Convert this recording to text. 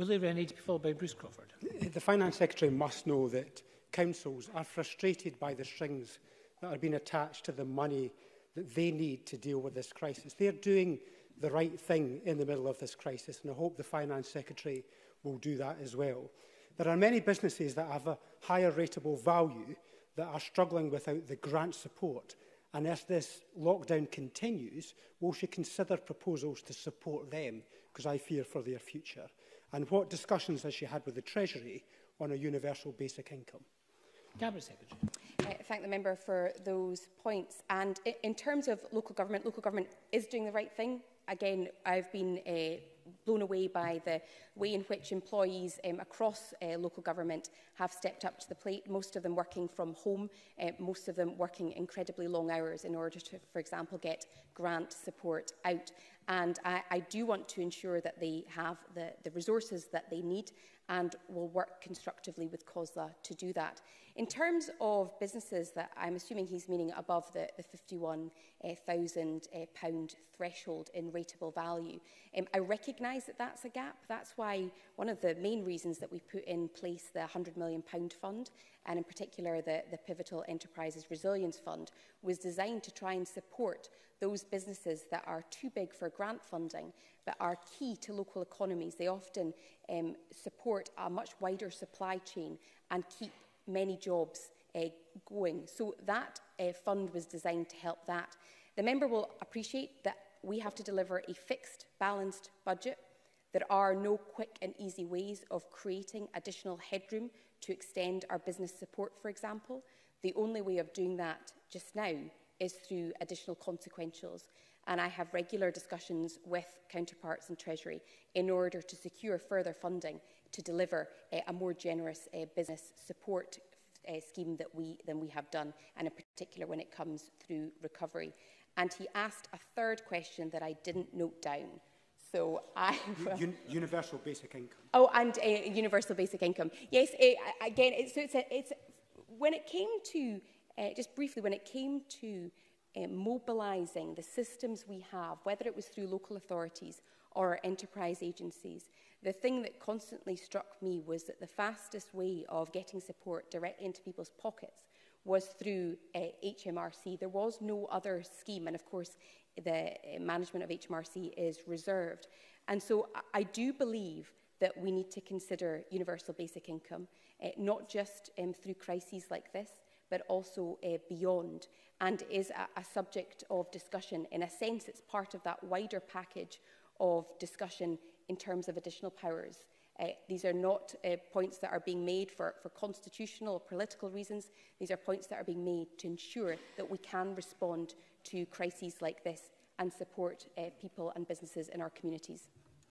Willie Rennie, to be followed by Bruce Crawford. The Finance Secretary must know that councils are frustrated by the strings that are being attached to the money that they need to deal with this crisis. They are doing the right thing in the middle of this crisis, and I hope the Finance Secretary will do that as well. There are many businesses that have a higher rateable value that are struggling without the grant support, and as this lockdown continues, will she consider proposals to support them, because I fear for their future? And what discussions has she had with the Treasury on a universal basic income? Cabinet Secretary. Thank the member for those points. And in terms of local government is doing the right thing. Again, I've been blown away by the way in which employees across local government have stepped up to the plate, most of them working from home, most of them working incredibly long hours in order to, for example, get grant support out. And I do want to ensure that they have the resources that they need and will work constructively with COSLA to do that. In terms of businesses that I'm assuming he's meaning above the £51,000 threshold in rateable value, I recognise that that's a gap. That's why one of the main reasons that we put in place the £100 million fund, and in particular the Pivotal Enterprises Resilience Fund, was designed to try and support those businesses that are too big for grant funding but are key to local economies. They often support a much wider supply chain and keep many jobs going. So that fund was designed to help that. The member will appreciate that we have to deliver a fixed, balanced budget. There are no quick and easy ways of creating additional headroom to extend our business support, for example. The only way of doing that just now is through additional consequentials. And I have regular discussions with counterparts in Treasury in order to secure further funding to deliver a more generous business support scheme than we have done, and in particular when it comes through recovery. And he asked a third question that I didn't note down. So I universal basic income. Oh, and universal basic income. Yes, again, it's when it came to just briefly when it came to mobilising the systems we have, whether it was through local authorities or enterprise agencies, the thing that constantly struck me was that the fastest way of getting support directly into people's pockets was through HMRC. There was no other scheme, and of course the management of HMRC is reserved. And so I do believe that we need to consider universal basic income, not just through crises like this, but also beyond, and is a subject of discussion. In a sense, it's part of that wider package of discussion in terms of additional powers. These are not points that are being made for constitutional or political reasons. These are points that are being made to ensure that we can respond to crises like this and support people and businesses in our communities.